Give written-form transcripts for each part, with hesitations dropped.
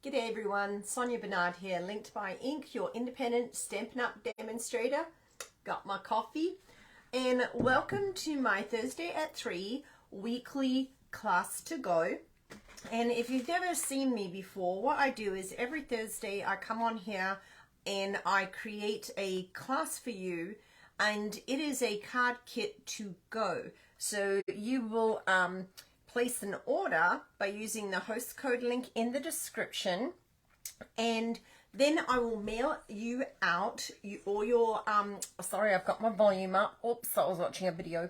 G'day everyone, Sonia Bernard here, Linked by Ink, your independent Stampin' Up! Demonstrator. Got my coffee, and welcome to my Thursday at 3 weekly class to go. And if you've never seen me before, what I do is every Thursday I come on here and I create a class for you, and it is a card kit to go. So you will place an order by using the host code link in the description, and then I will mail you out all your sorry, I've got my volume up. Oops, I was watching a video.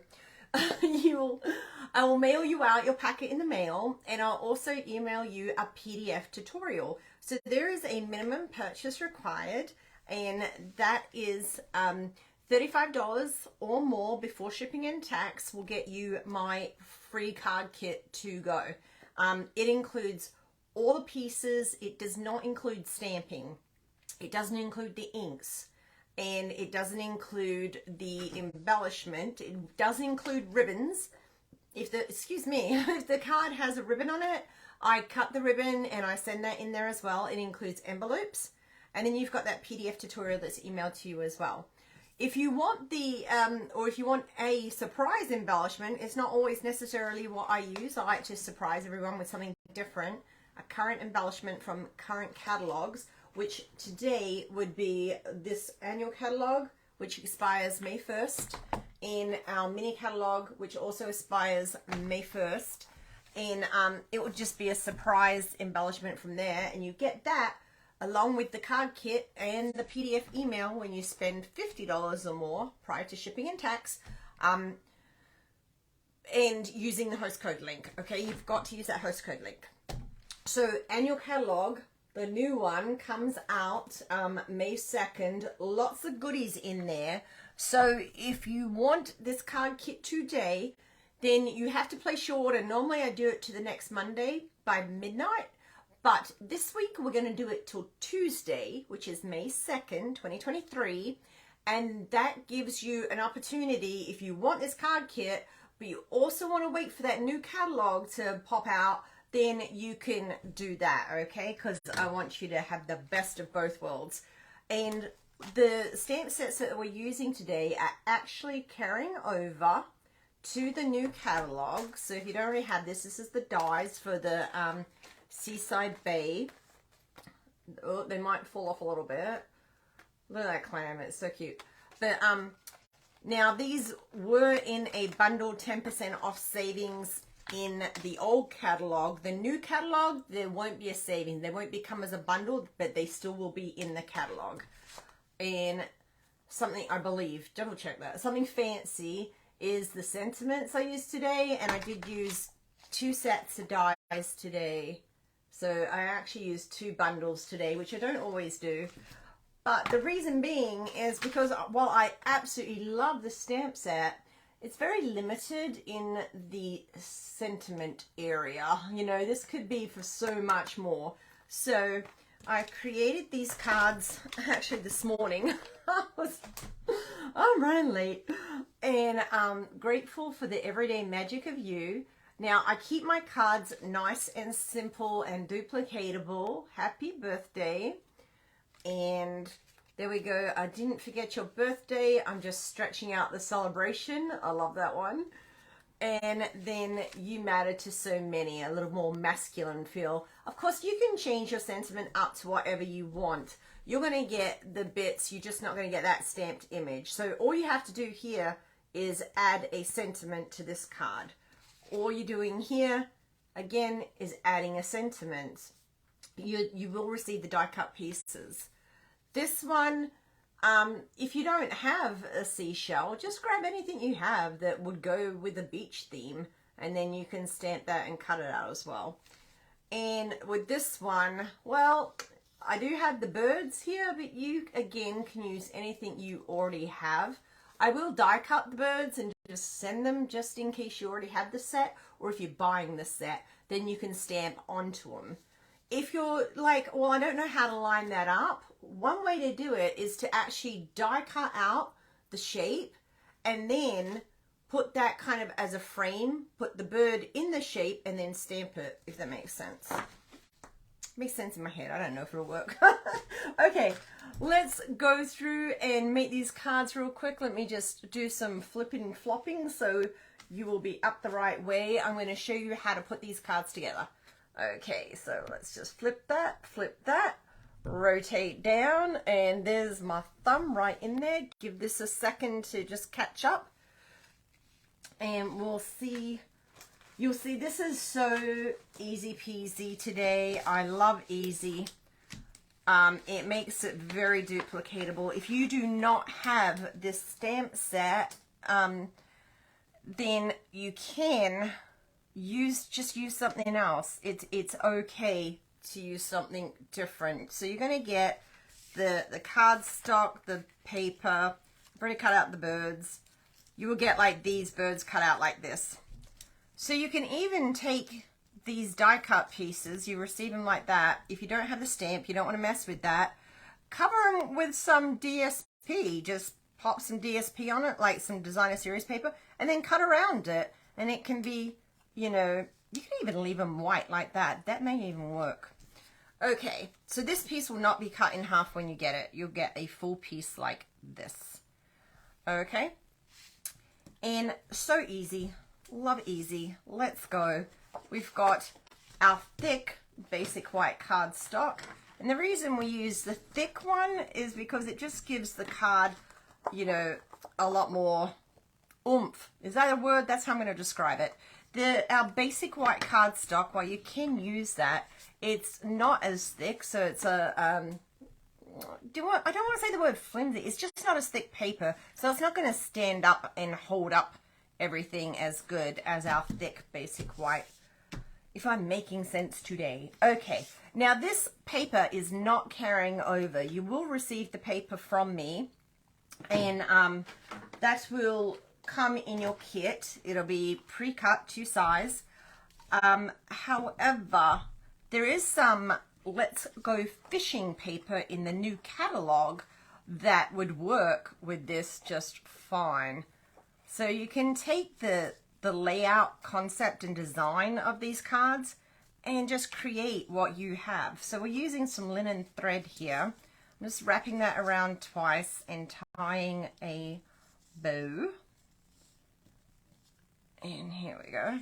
I will mail you out your packet in the mail, and I'll also email you a PDF tutorial. So there is a minimum purchase required, and that is $35 or more before shipping and tax will get you my free card kit to go. It includes all the pieces. It does not include stamping. It doesn't include the inks, and it doesn't include the embellishment. It does include ribbons. If the card has a ribbon on it, I cut the ribbon and I send that in there as well. It includes envelopes, and then you've got that PDF tutorial that's emailed to you as well. If you want the, or if you want a surprise embellishment, it's not always necessarily what I use. I like to surprise everyone with something different. A current embellishment from current catalogs, which today would be this annual catalog, which expires May 1st, and our mini catalog, which also expires May 1st. And it would just be a surprise embellishment from there, and you get that along with the card kit and the PDF email when you spend $50 or more prior to shipping and tax, and using the host code link. Okay, you've got to use that host code link. So annual catalog, the new one, comes out May 2nd. Lots of goodies in there. So if you want this card kit today, then you have to place your order. Normally I do it to the next Monday by midnight. But this week we're going to do it till Tuesday, which is May 2nd, 2023. And that gives you an opportunity, if you want this card kit, but you also want to wait for that new catalog to pop out, then you can do that, okay? Because I want you to have the best of both worlds. And the stamp sets that we're using today are actually carrying over to the new catalog. So if you don't already have this, this is the dies for the Seaside Bay. Oh, they might fall off a little bit. Look at that clam, it's so cute. But now these were in a bundle 10% off savings in the old catalog. The new catalog, there won't be a saving. They won't become as a bundle, but they still will be in the catalog. And something, I believe, double check that, something fancy is the sentiments I used today, and I did use 2 sets of dies today. So I actually used 2 bundles today, which I don't always do. But the reason being is because while I absolutely love the stamp set, it's very limited in the sentiment area. You know, this could be for so much more. So I created these cards actually this morning. I'm running late. And I'm grateful for the everyday magic of you. Now, I keep my cards nice and simple and duplicatable. Happy birthday. And there we go. I didn't forget your birthday. I'm just stretching out the celebration. I love that one. And then you matter to so many, a little more masculine feel. Of course, you can change your sentiment up to whatever you want. You're going to get the bits. You're just not going to get that stamped image. So all you have to do here is add a sentiment to this card. All you're doing here, again, is adding a sentiment. You will receive the die cut pieces. This one, if you don't have a seashell, just grab anything you have that would go with the beach theme, and then you can stamp that and cut it out as well. And with this one, well, I do have the birds here, but you, again, can use anything you already have. I will die cut the birds and just send them just in case you already have the set, or if you're buying the set, then you can stamp onto them. If you're like, well, I don't know how to line that up, one way to do it is to actually die cut out the shape and then put that kind of as a frame, put the bird in the shape and then stamp it, if that makes sense. Makes sense in my head. I don't know if it'll work. Okay, let's go through and make these cards real quick. Let me just do some flipping and flopping so you will be up the right way. I'm going to show you how to put these cards together. Okay, so let's just flip that, rotate down, and there's my thumb right in there. Give this a second to just catch up, and we'll see. You'll see this is so easy peasy today. I love easy. It makes it very duplicatable. If you do not have this stamp set, then you can just use something else. It's okay to use something different. So you're going to get the cardstock, the paper. I've already cut out the birds. You will get like these birds cut out like this. So you can even take these die cut pieces, you receive them like that. If you don't have the stamp, you don't want to mess with that, cover them with some DSP. Just pop some DSP on it, like some designer series paper, and then cut around it. And it can be, you know, you can even leave them white like that. That may even work. Okay, so this piece will not be cut in half when you get it. You'll get a full piece like this. Okay, and so easy. Love easy. Let's go. We've got our thick basic white cardstock, and the reason we use the thick one is because it just gives the card, you know, a lot more oomph. Is that a word? That's how I'm going to describe it. Our basic white cardstock, while you can use that, it's not as thick, so it's a I don't want to say the word flimsy. It's just not as thick paper, so it's not going to stand up and hold up everything as good as our thick basic white, if I'm making sense today. Okay, now this paper is not carrying over. You will receive the paper from me, and that will come in your kit. It'll be pre-cut to size. However, there is some Let's Go Fishing paper in the new catalog that would work with this just fine. So you can take the layout, concept, and design of these cards and just create what you have. So we're using some linen thread here. I'm just wrapping that around twice and tying a bow. And here we go.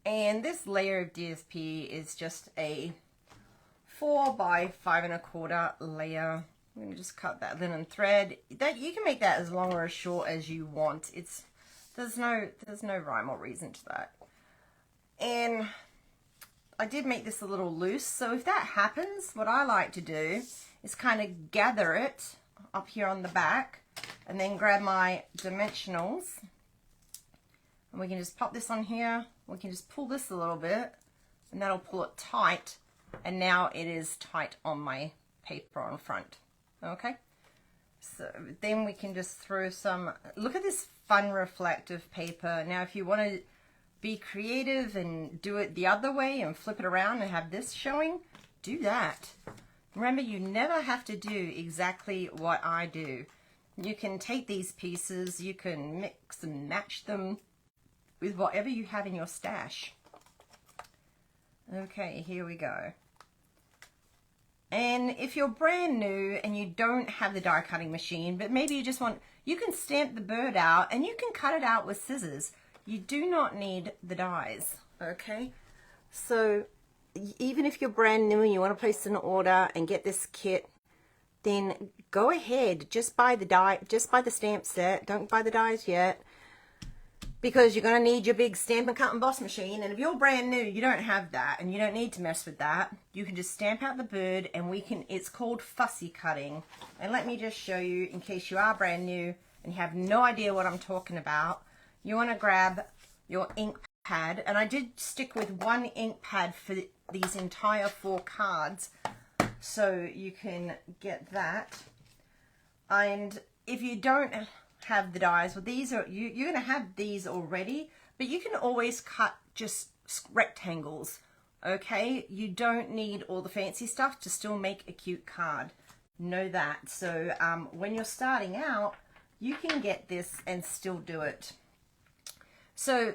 And this layer of DSP is just a 4 by 5 1/4 layer. I'm going to just cut that linen thread. That you can make that as long or as short as you want. There's no rhyme or reason to that. And I did make this a little loose, so if that happens, what I like to do is kind of gather it up here on the back and then grab my dimensionals, and we can just pop this on here. We can just pull this a little bit and that'll pull it tight, and now it is tight on my paper on front. Okay, so then we can just throw some, look at this fun reflective paper. Now if you want to be creative and do it the other way and flip it around and have this showing, do that. Remember, you never have to do exactly what I do. You can take these pieces, you can mix and match them with whatever you have in your stash. Okay, here we go. And if you're brand new and you don't have the die cutting machine, but maybe you just want, you can stamp the bird out and you can cut it out with scissors. You do not need the dies, okay? So even if you're brand new and you want to place an order and get this kit, then go ahead, just buy the die, just buy the stamp set. Don't buy the dies yet, because you're going to need your big stamp and cut and emboss machine. And if you're brand new, you don't have that and you don't need to mess with that. You can just stamp out the bird, and we can, it's called fussy cutting. And let me just show you, in case you are brand new and you have no idea what I'm talking about. You want to grab your ink pad, and I did stick with one ink pad for these entire 4 cards, so you can get that. And if you don't have the dies, well, these are, you're going to have these already, but you can always cut just rectangles, okay? You don't need all the fancy stuff to still make a cute card. Know that. So when you're starting out, you can get this and still do it. So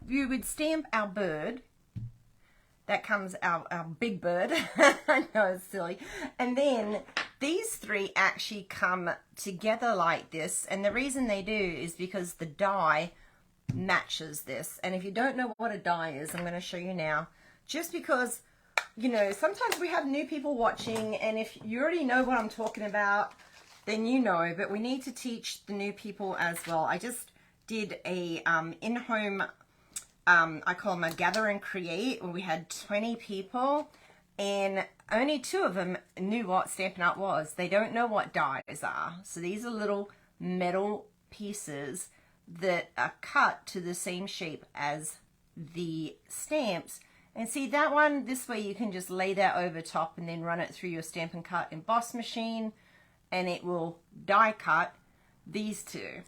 you would stamp our bird, that comes our big bird. I know it's silly. And then these three actually come together like this. And the reason they do is because the die matches this. And if you don't know what a die is, I'm going to show you now. Just because, you know, sometimes we have new people watching, and if you already know what I'm talking about, then you know, but we need to teach the new people as well. I just did a in-home, I call them a gather and create, where we had 20 people, and only 2 of them knew what Stampin' Up! Was. They don't know what dies are. So these are little metal pieces that are cut to the same shape as the stamps. And see that one, this way you can just lay that over top and then run it through your Stampin' Cut emboss machine, and it will die cut these 2.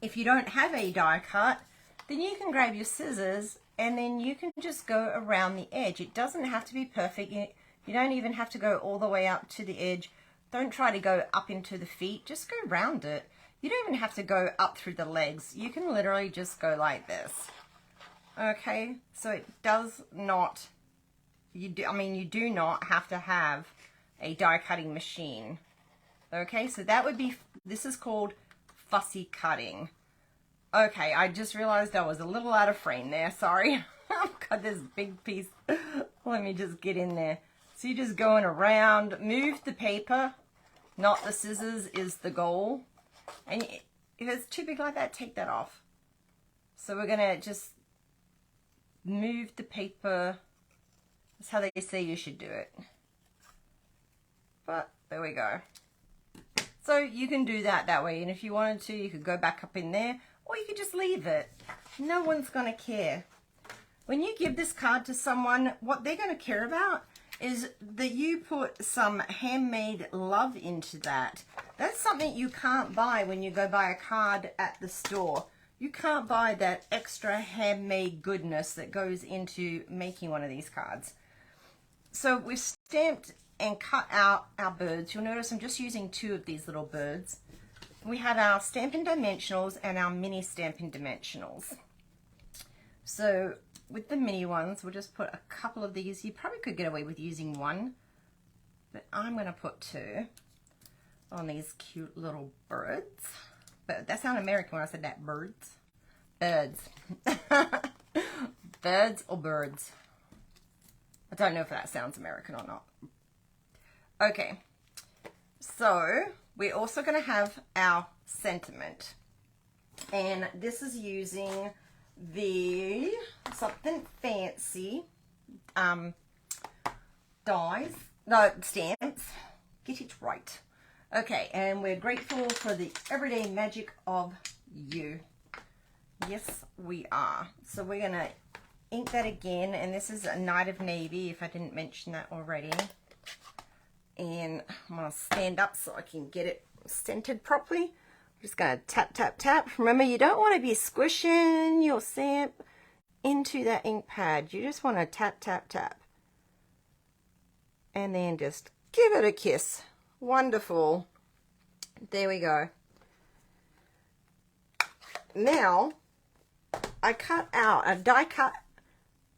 If you don't have a die cut, then you can grab your scissors and then you can just go around the edge. It doesn't have to be perfect. You don't even have to go all the way up to the edge. Don't try to go up into the feet. Just go around it. You don't even have to go up through the legs. You can literally just go like this. Okay, so it does not, you do not have to have a die cutting machine. Okay, so that would be, this is called fussy cutting. Okay, I just realized I was a little out of frame there, sorry. I've got this big piece. Let me just get in there. So you're just going around, move the paper, not the scissors is the goal. And if it's too big like that, take that off. So we're gonna just move the paper. That's how they say you should do it. But there we go. So you can do that way, and if you wanted to, you could go back up in there, or you could just leave it. No one's gonna care. When you give this card to someone, what they're gonna care about is that you put some handmade love into that. That's something you can't buy when you go buy a card at the store. You can't buy that extra handmade goodness that goes into making one of these cards. So we've stamped and cut out our birds. You'll notice I'm just using 2 of these little birds. We have our Stampin' Dimensionals and our mini Stampin' Dimensionals. So with the mini ones, we'll just put a couple of these. You probably could get away with using 1, but I'm going to put 2 on these cute little birds. But that sounded American when I said that, birds. Birds. Birds or birds. I don't know if that sounds American or not. Okay, so we're also going to have our sentiment. And this is using the Something Fancy stamps. Get it right. Okay, and we're grateful for the everyday magic of you. Yes, we are. So we're going to ink that again, and this is a Night of Navy, if I didn't mention that already. And I'm going to stand up so I can get it centered properly. I'm just going to tap, tap, tap. Remember, you don't want to be squishing your stamp into that ink pad. You just want to tap, tap, tap. And then just give it a kiss. Wonderful. There we go. Now, I die cut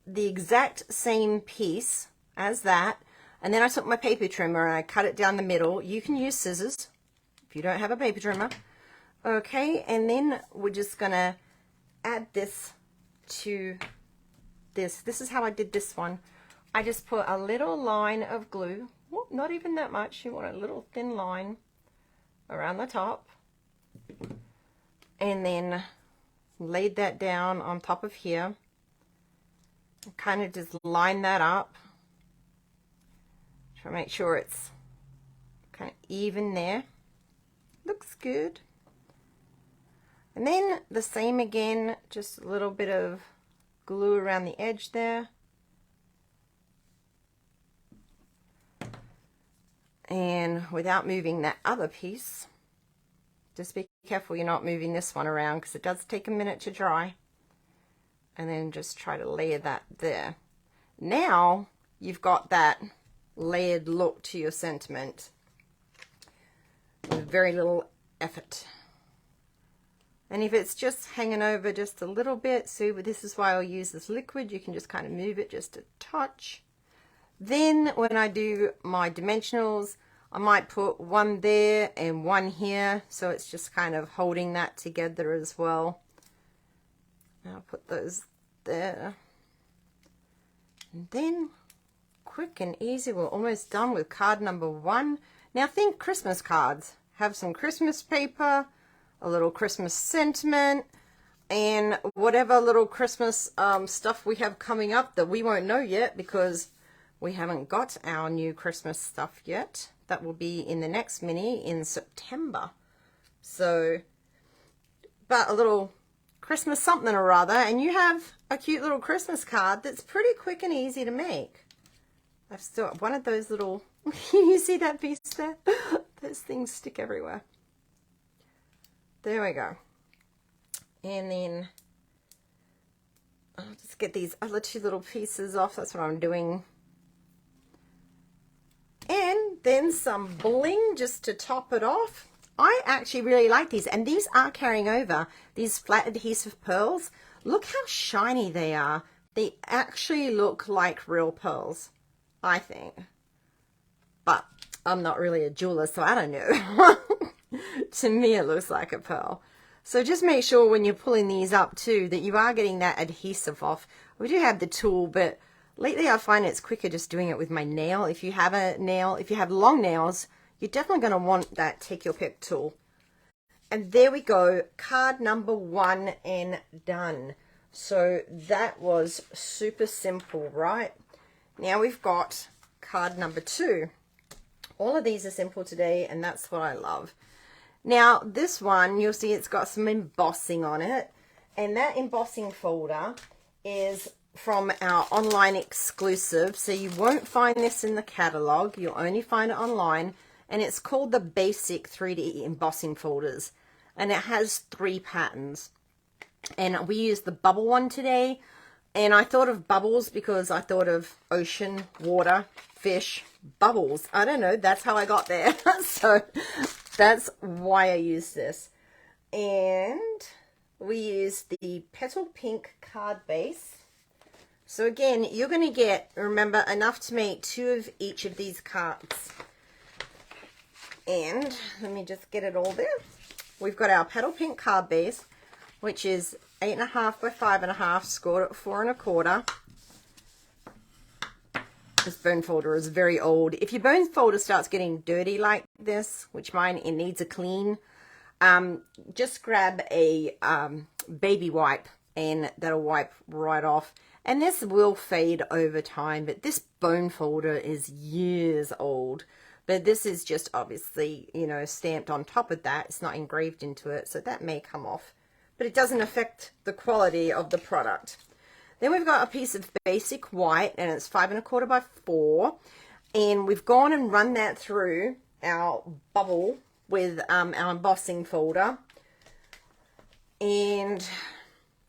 the exact same piece as that. And then I took my paper trimmer and I cut it down the middle. You can use scissors if you don't have a paper trimmer. Okay, and then we're just going to add this to this. This is how I did this one. I just put a little line of glue. Well, not even that much. You want a little thin line around the top. And then laid that down on top of here. Kind of just line that up. Try to make sure it's kind of even there. Looks good. And then the same again, just a little bit of glue around the edge there. And without moving that other piece, just be careful you're not moving this one around because it does take a minute to dry. And then just try to layer that there. Now you've got that layered look to your sentiment with very little effort. And if it's just hanging over just a little bit, see, this is why I'll use this liquid. You can just kind of move it just a touch. Then when I do my dimensionals, I might put one there and one here, so it's just kind of holding that together as well. And I'll put those there. And then, quick and easy, we're almost done with card number 1. Now think Christmas cards. Have some Christmas paper, a little Christmas sentiment, and whatever little Christmas stuff we have coming up that we won't know yet because we haven't got our new Christmas stuff yet. That will be in the next mini in September. So, but a little Christmas something or other, and you have a cute little Christmas card that's pretty quick and easy to make. I've still got one of those little, you see that piece there? Those things stick everywhere. There we go. And then I'll just get these other 2 little pieces off. That's what I'm doing. And then some bling just to top it off. I actually really like these, and these are carrying over, these flat adhesive pearls. Look how shiny they are. They actually look like real pearls, I think. But I'm not really a jeweler, so I don't know. To me, it looks like a pearl. So just make sure when you're pulling these up too, that you are getting that adhesive off. We do have the tool, but lately I find it's quicker just doing it with my nail. If you have a nail, if you have long nails, you're definitely going to want that take your pick tool. And there we go, card number 1 and done. So that was super simple, right? Now we've got card number 2. All of these are simple today, and that's what I love. Now this one, you'll see it's got some embossing on it, and that embossing folder is from our online exclusive, so you won't find this in the catalog. You'll only find it online, and it's called the Basic 3D Embossing Folders, and it has 3 patterns. And we used the bubble one today, and I thought of bubbles because I thought of ocean, water, fish, bubbles. I don't know, that's how I got there. So that's why I used this. And we used the Petal Pink card base. So again, you're going to get, remember, enough to make 2 of each of these cards. And let me just get it all there. We've got our Petal Pink card base, which is 8.5 by 5.5, scored at 4 1/4. This bone folder is very old. If your bone folder starts getting dirty like this, which mine, it needs a clean, just grab a baby wipe and that'll wipe right off. And this will fade over time, but this bone folder is years old. But this is just obviously, you know, stamped on top of that. It's not engraved into it, so that may come off. But it doesn't affect the quality of the product. Then we've got a piece of basic white, and it's 5 1/4 by 4. And we've gone and run that through our bubble with our embossing folder. And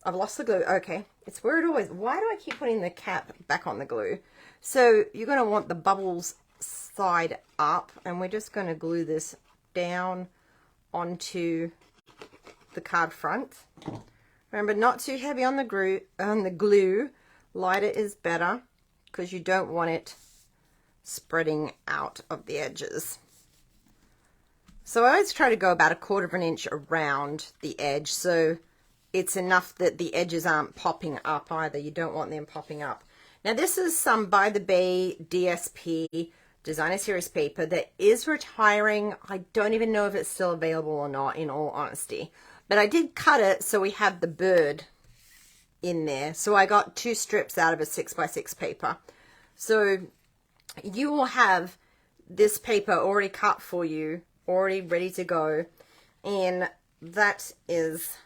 I've lost the glue. Okay, it's where it always, why do I keep putting the cap back on the glue? So you're going to want the bubbles side up, and we're just going to glue this down onto the card front. Remember, not too heavy on the glue. Lighter is better because you don't want it spreading out of the edges. So I always try to go about 1/4 inch around the edge, so it's enough that the edges aren't popping up either. You don't want them popping up. Now this is some By the Bay DSP Designer Series paper that is retiring. I don't even know if it's still available or not, in all honesty. But I did cut it so we have the bird in there. So I got 2 strips out of a 6x6 paper. So you will have this paper already cut for you, already ready to go. And that is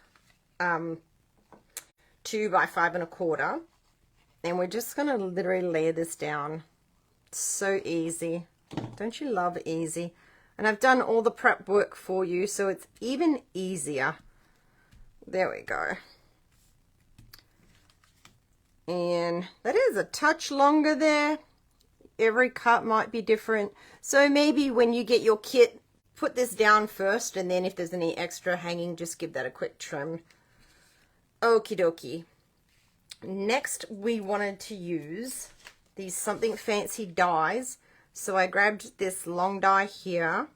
2 by 5 1/4. And we're just going to literally layer this down. It's so easy. Don't you love easy? And I've done all the prep work for you, so it's even easier. There we go. And that is a touch longer there. Every cut might be different. So maybe when you get your kit put this down first, and then if there's any extra hanging, just give that a quick trim. Okie dokie. Next, we wanted to use these something fancy dies. So I grabbed this long die here,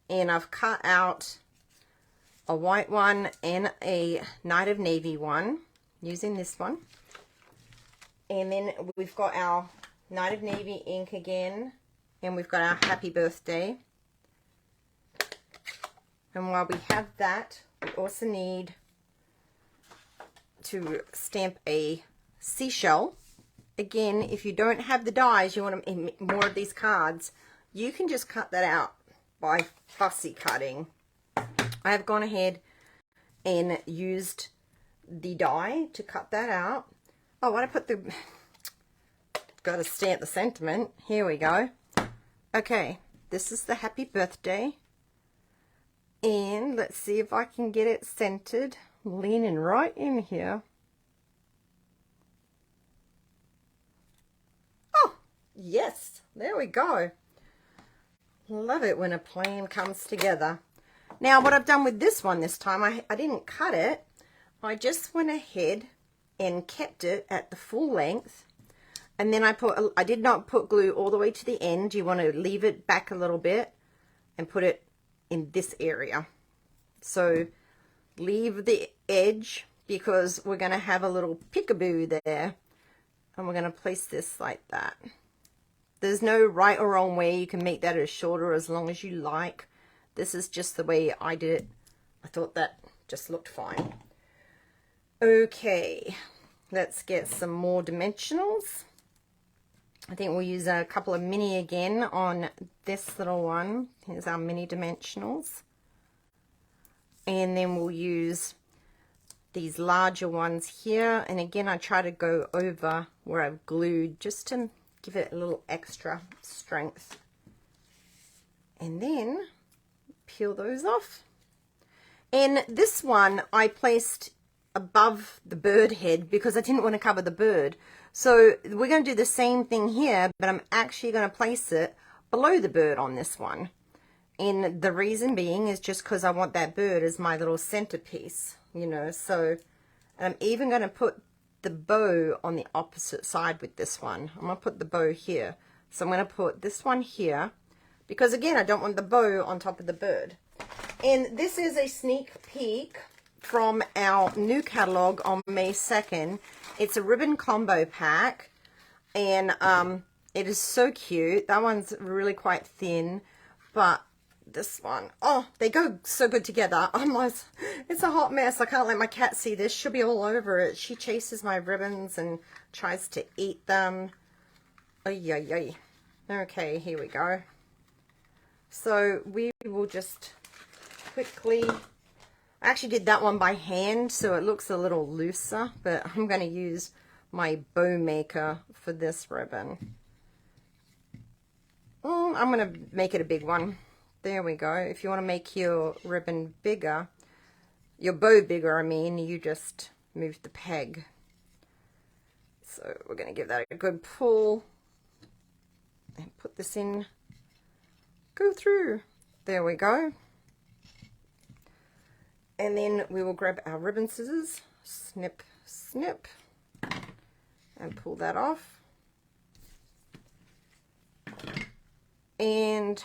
and I've cut out a white one and a Night of Navy one using this one. And then we've got our Night of Navy ink again, and we've got our Happy Birthday. And while we have that, we also need to stamp a seashell. Again, if you don't have the dies, you want more of these cards, you can just cut that out by fussy cutting. I have gone ahead and used the die to cut that out. Oh, what I put the... Got to stamp the sentiment. Here we go. Okay, this is the Happy Birthday. And let's see if I can get it centered. Leaning right in here. Oh, yes, there we go. Love it when a plan comes together. Now, what I've done with this one this time, I didn't cut it. I just went ahead and kept it at the full length. And then I did not put glue all the way to the end. You want to leave it back a little bit and put it in this area. So leave the edge because we're going to have a little peekaboo there. And we're going to place this like that. There's no right or wrong way. You can make that as short or as long as you like. This is just the way I did it. I thought that just looked fine. Okay, let's get some more dimensionals. I think we'll use a couple of mini again on this little one. Here's our mini dimensionals. And then we'll use these larger ones here. And again, I try to go over where I've glued just to give it a little extra strength. And then peel those off. And this one I placed above the bird head because I didn't want to cover the bird. So we're going to do the same thing here, but I'm actually going to place it below the bird on this one. And the reason being is just because I want that bird as my little centerpiece, you know. So I'm even going to put the bow on the opposite side with this one. I'm going to put the bow here. So I'm going to put this one here because, again, I don't want the bow on top of the bird. And this is a sneak peek from our new catalog on May 2nd. It's a ribbon combo pack, and it is so cute. That one's really quite thin, but this one, oh, they go so good together. It's a hot mess. I can't let my cat see this. She'll be all over it. She chases my ribbons and tries to eat them. Ay, ay, ay. Okay, here we go. So we will just quickly... I actually did that one by hand, so it looks a little looser, but I'm going to use my bow maker for this ribbon. I'm going to make it a big one. There we go. If you want to make your ribbon bigger, your bow bigger, I mean, you just move the peg. So we're going to give that a good pull and put this in. Go through. There we go. And then we will grab our ribbon scissors, snip, snip, and pull that off. And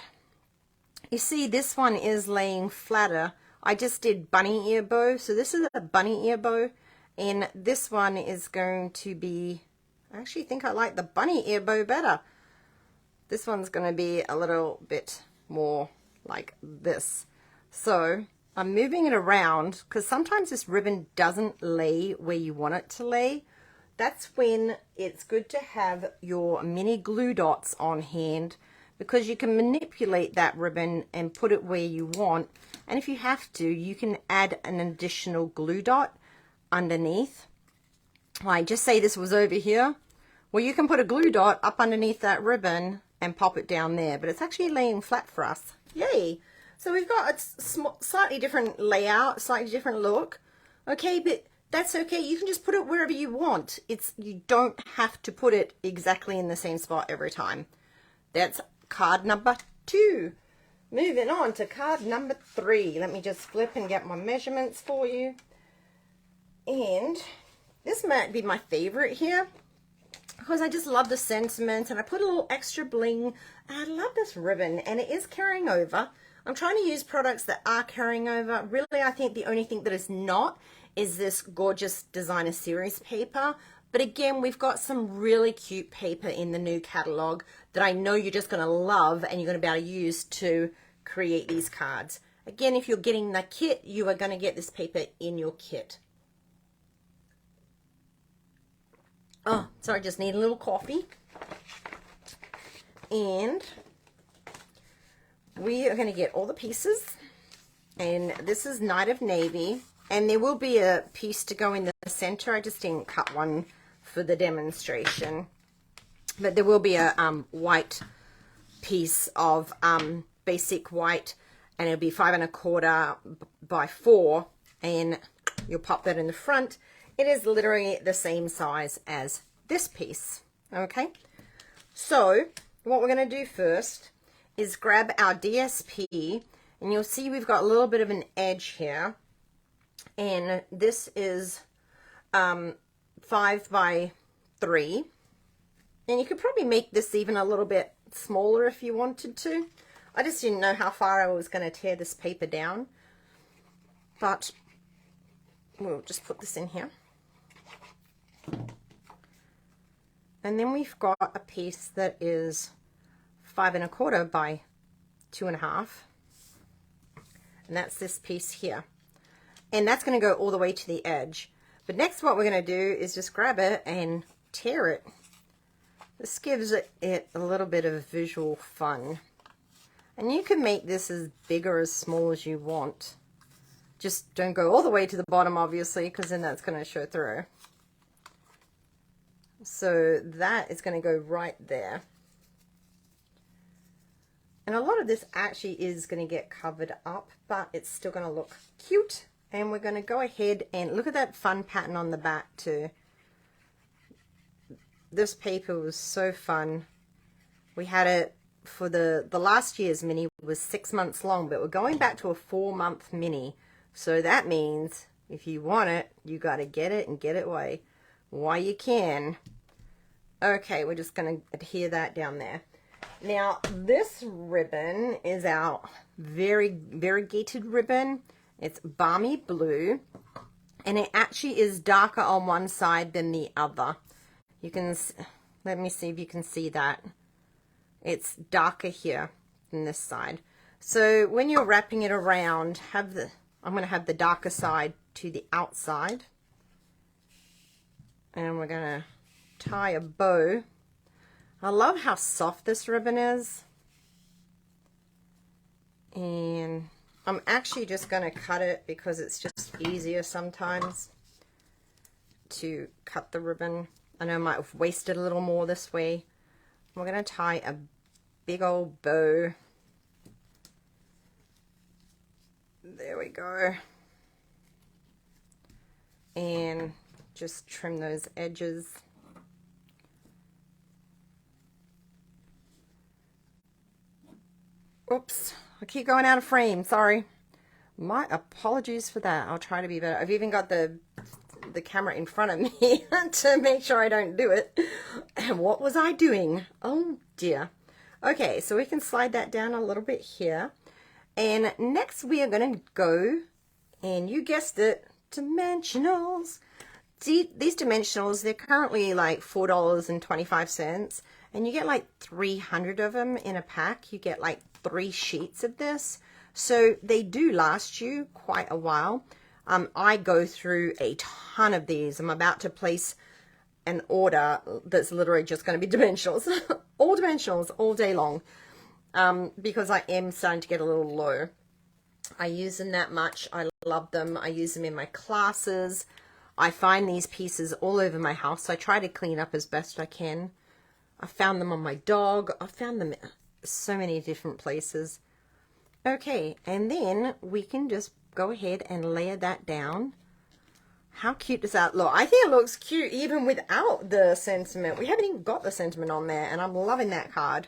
you see this one is laying flatter. I just did bunny ear bow. So this is a bunny ear bow. And this one is going to be, I actually think I like the bunny ear bow better. This one's going to be a little bit more like this. So I'm moving it around because sometimes this ribbon doesn't lay where you want it to lay. That's when it's good to have your mini glue dots on hand because you can manipulate that ribbon and put it where you want. And if you have to, you can add an additional glue dot underneath. Like, just say this was over here. Well, you can put a glue dot up underneath that ribbon and pop it down there, but it's actually laying flat for us. Yay! So we've got a slightly different layout, slightly different look. Okay, but that's okay. You can just put it wherever you want. You don't have to put it exactly in the same spot every time. That's card number 2. moving on to card number 3. Let me just flip and get my measurements for you. And this might be my favorite here, because I just love the sentiment, and I put a little extra bling. I love this ribbon, and it is carrying over. I'm trying to use products that are carrying over. Really, I think the only thing that is not is this gorgeous designer series paper. But again, we've got some really cute paper in the new catalog that I know you're just going to love, and you're going to be able to use to create these cards. Again, if you're getting the kit, you are going to get this paper in your kit. Oh, sorry, just need a little coffee. And we are going to get all the pieces. And this is Night of Navy. And there will be a piece to go in the center. I just didn't cut one for the demonstration. But there will be a white piece of basic white. And it'll be 5 1/4 by 4. And you'll pop that in the front. It is literally the same size as this piece, okay? So what we're going to do first is grab our DSP, and you'll see we've got a little bit of an edge here, and this is 5 by 3, and you could probably make this even a little bit smaller if you wanted to. I just didn't know how far I was going to tear this paper down, but we'll just put this in here. And then we've got a piece that is 5 1/4 by 2 1/2, and that's this piece here, and that's going to go all the way to the edge. But next, what we're going to do is just grab it and tear it. This gives it a little bit of visual fun, and you can make this as big or as small as you want. Just don't go all the way to the bottom, obviously, because then that's going to show through. So that is going to go right there. And a lot of this actually is going to get covered up, but it's still going to look cute. And we're going to go ahead and look at that fun pattern on the back too. This paper was so fun. We had it for the last year's mini was 6 months long, but we're going back to a 4-month mini. So that means if you want it, you got to get it and get it while you can. Okay, we're just going to adhere that down there. Now, this ribbon is our very variegated ribbon. It's balmy blue, and it actually is darker on one side than the other. You can, let me see if you can see that. It's darker here than this side. So when you're wrapping it around, I'm going to have the darker side to the outside. And we're going to tie a bow. I love how soft this ribbon is. And I'm actually just going to cut it because it's just easier sometimes to cut the ribbon. I know I might have wasted a little more this way. We're going to tie a big old bow. There we go. And just trim those edges. Oops, I keep going out of frame, sorry. My apologies for that. I'll try to be better. I've even got the camera in front of me to make sure I don't do it. And what was I doing? Oh dear. Okay, so we can slide that down a little bit here. And next we are going to go, and you guessed it, dimensionals. See, these dimensionals, they're currently like $4.25, and you get like 300 of them in a pack. You get like 3 sheets of this, so they do last you quite a while. I go through a ton of these. I'm about to place an order that's literally just going to be dimensionals, all dimensionals all day long, because I am starting to get a little low. I use them that much. I love them. I use them in my classes. I find these pieces all over my house, so I try to clean up as best I can. I found them on my dog. I found them so many different places. Okay, and then we can just go ahead and layer that down. How cute does that look? I think it looks cute even without the sentiment. We haven't even got the sentiment on there, and I'm loving that card.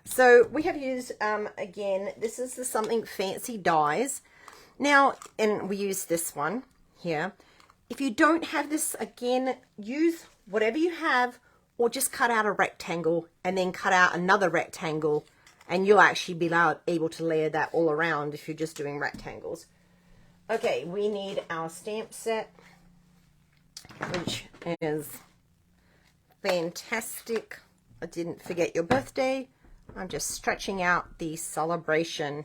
So we have used, again, this is the Something Fancy dies. Now, and we use this one here. If you don't have this, again, use whatever you have, or just cut out a rectangle and then cut out another rectangle, and you'll actually be able to layer that all around if you're just doing rectangles. Okay, we need our stamp set, which is fantastic. I didn't forget your birthday. I'm just stretching out the celebration.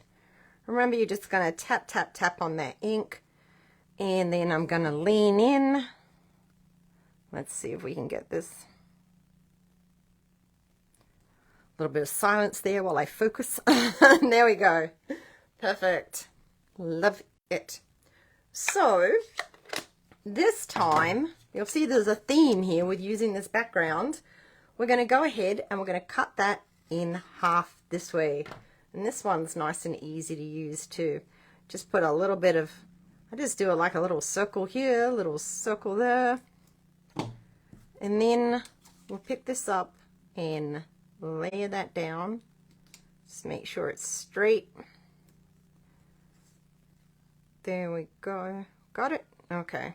Remember, you're just going to tap, tap, tap on that ink. And then I'm going to lean in. Let's see if we can get this. A little bit of silence there while I focus. There we go. Perfect. Love it. So, this time, you'll see there's a theme here with using this background. We're going to go ahead and we're going to cut that in half this way. And this one's nice and easy to use too. Just put a little bit of, I just do it like a little circle here, a little circle there. And then we'll pick this up and layer that down. Just make sure it's straight. There we go. Got it? Okay.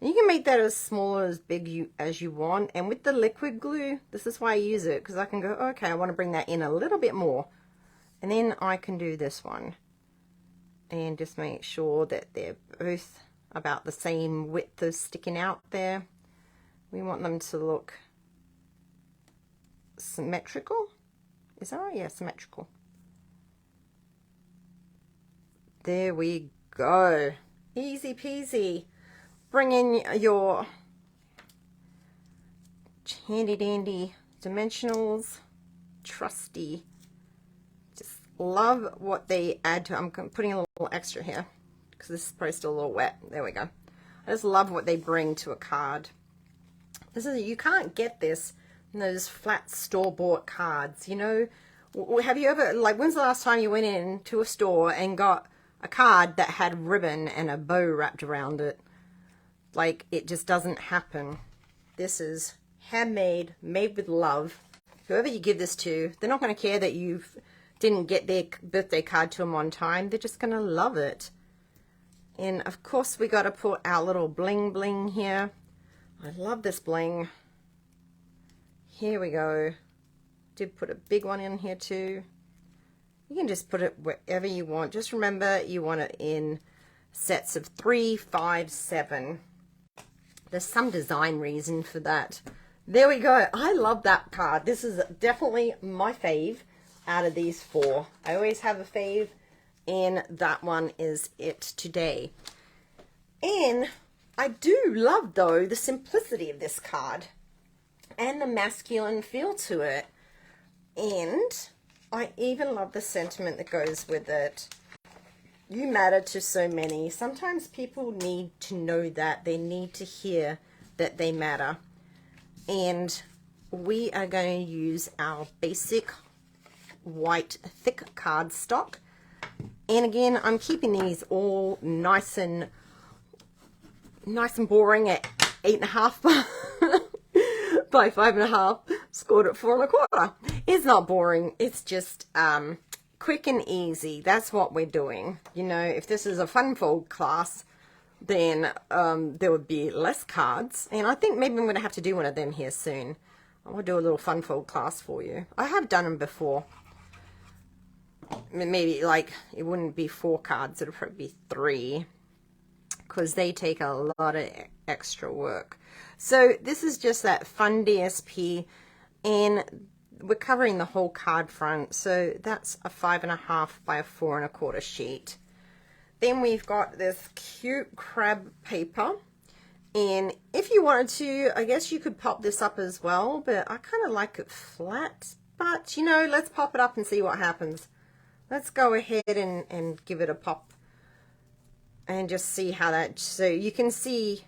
You can make that as small or as big as you want. And with the liquid glue, this is why I use it, because I can go, okay, I want to bring that in a little bit more. And then I can do this one. And just make sure that they're both about the same width of sticking out there. We want them to look symmetrical. Is that right? Yeah, symmetrical. There we go. Easy peasy. Bring in your handy dandy dimensionals. Trusty. Just love what they add to. I'm putting a little extra here because this is probably still a little wet. There we go. I just love what they bring to a card. This is, you can't get this in those flat store-bought cards. You know, have you ever, like, when's the last time you went in to a store and got a card that had ribbon and a bow wrapped around it? Like, it just doesn't happen. This is handmade, made with love. Whoever you give this to, they're not going to care that you didn't get their birthday card to them on time. They're just going to love it. And of course, we got to put our little bling bling here. I love this bling. Here we go. Did put a big one in here too. You can just put it wherever you want. Just remember, you want it in sets of 3, 5, 7. There's some design reason for that. There we go. I love that card. This is definitely my fave out of these 4. I always have a fave, and that one is it today. And I do love, though, the simplicity of this card and the masculine feel to it. And I even love the sentiment that goes with it. You matter to so many. Sometimes people need to know that. They need to hear that they matter. And we are going to use our basic white thick cardstock. And again, I'm keeping these all nice and boring at 8.5 by 5.5. Scored at 4.25. It's not boring. It's just quick and easy. That's what we're doing. You know, if this is a fun fold class, then there would be less cards. And I think maybe I'm going to have to do one of them here soon. I will do a little fun fold class for you. I have done them before. Maybe like it wouldn't be 4 cards. It would probably be 3. Because they take a lot of extra work. So this is just that fun DSP. And we're covering the whole card front, so that's a 5.5 by a 4.25 sheet. Then we've got this cute crab paper, and if you wanted to, I guess you could pop this up as well, but I kind of like it flat. But you know, let's pop it up and see what happens. Let's go ahead and give it a pop and just see how that, so you can see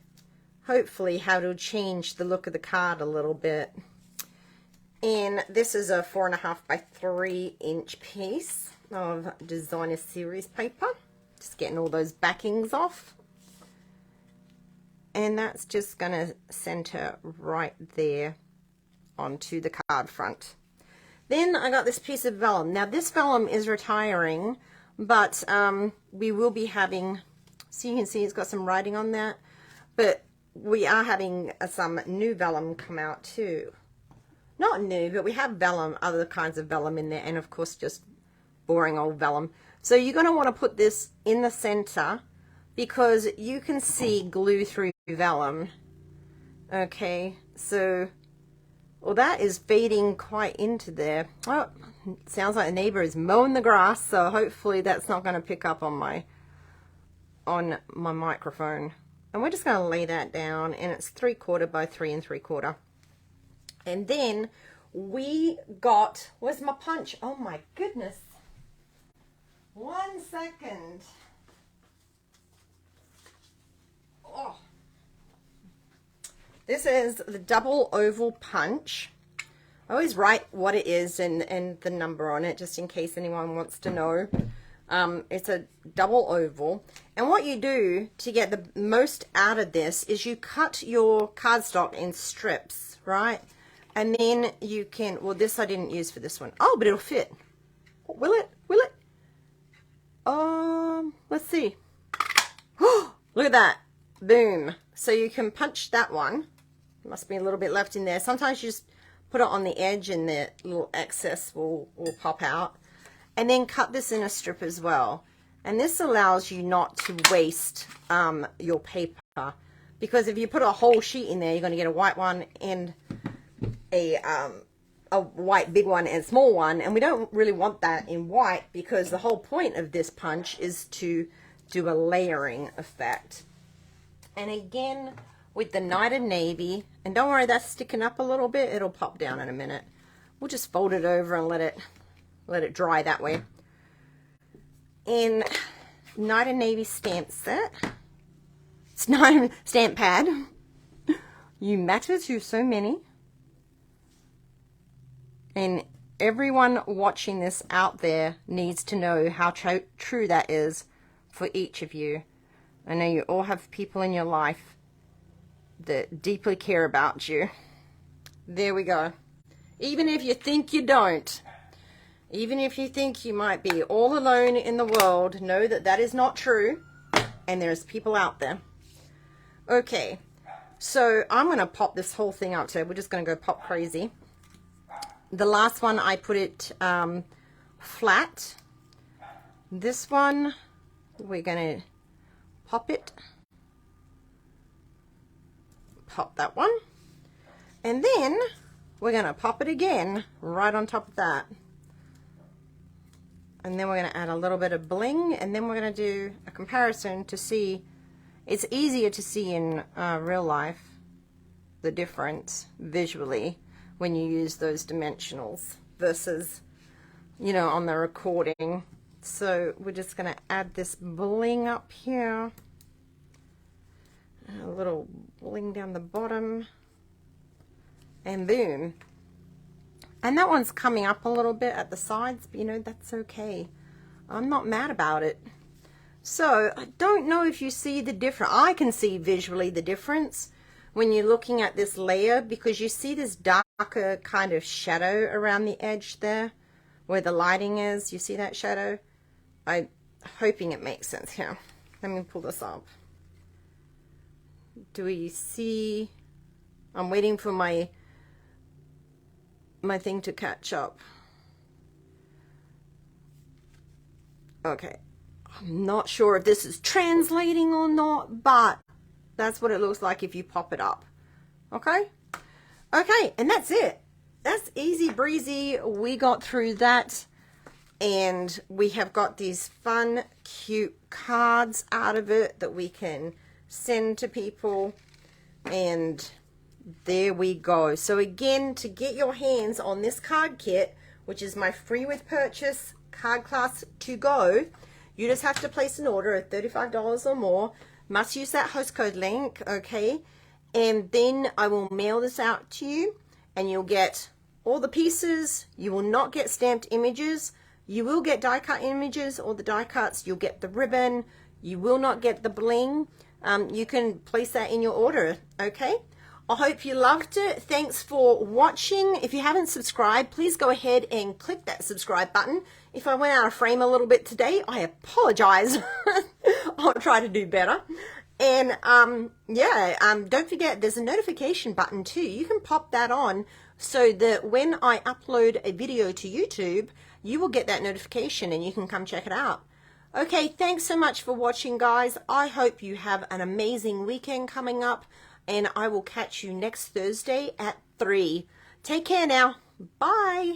hopefully how it'll change the look of the card a little bit. And this is a 4.5 by 3 inch piece of designer series paper. Just getting all those backings off. And that's just going to center right there onto the card front. Then I got this piece of vellum. Now this vellum is retiring, but we will be having, so you can see it's got some writing on that, but we are having some new vellum come out too. Not new, but we have vellum, other kinds of vellum in there, and of course just boring old vellum. So you're going to want to put this in the center because you can see glue through vellum. Okay, so, well, that is fading quite into there. Oh, sounds like a neighbor is mowing the grass, so hopefully that's not going to pick up on my microphone. And we're just going to lay that down, and it's 3/4 by 3 3/4. And then we got, where's my punch? Oh my goodness. 1 second. Oh. This is the double oval punch. I always write what it is and the number on it just in case anyone wants to know. It's a double oval. And what you do to get the most out of this is you cut your cardstock in strips, right? And then you can, well, this I didn't use for this one. Oh, but it'll fit. Will it? Will it? Let's see. Oh, look at that. Boom. So you can punch that one. Must be a little bit left in there. Sometimes you just put it on the edge and the little excess will pop out. And then cut this in a strip as well. And this allows you not to waste your paper. Because if you put a whole sheet in there, you're going to get a white one and a white big one and small one. And we don't really want that in white because the whole point of this punch is to do a layering effect. And again, with the Night and Navy, and don't worry, that's sticking up a little bit. It'll pop down in a minute. We'll just fold it over and let it dry that way. In Night and Navy stamp set, it's not stamp pad. You matter to so many. And everyone watching this out there needs to know how true that is for each of you. I know you all have people in your life that deeply care about you. There we go. Even if you think you don't, even if you think you might be all alone in the world, know that that is not true, and there's people out there. Okay, so I'm going to pop this whole thing up today. We're just going to go pop crazy. The last one, I put it flat. This one, we're going to pop it. Pop that one. And then we're going to pop it again right on top of that. And then we're going to add a little bit of bling, and then we're going to do a comparison to see. It's easier to see in real life the difference visually when you use those dimensionals versus, you know, on the recording. So we're just going to add this bling up here. A little bling down the bottom. And boom. And that one's coming up a little bit at the sides, but you know, that's okay. I'm not mad about it. So I don't know if you see the difference. I can see visually the difference when you're looking at this layer, because you see this darker kind of shadow around the edge there where the lighting is. You see that shadow? I'm hoping it makes sense here. Let me pull this up. Do we see? I'm waiting for my thing to catch up. Okay, I'm not sure if this is translating or not, but that's what it looks like if you pop it up. Okay, and that's it. That's easy breezy. We got through that, and we have got these fun, cute cards out of it that we can send to people, and there we go. So again, to get your hands on this card kit, which is my free with purchase card class to go, you just have to place an order of $35 or more. Must use that host code link, okay? And then I will mail this out to you, and you'll get all the pieces. You will not get stamped images. You will get die cut images or the die cuts. You'll get the ribbon. You will not get the bling. You can place that in your order, okay? I hope you loved it. Thanks for watching. If you haven't subscribed, please go ahead and click that subscribe button. If I went out of frame a little bit today, I apologize. I'll try to do better. And don't forget, there's a notification button too. You can pop that on so that when I upload a video to YouTube, you will get that notification and you can come check it out. Okay, thanks so much for watching, guys. I hope you have an amazing weekend coming up, and I will catch you next Thursday at 3. Take care now. Bye.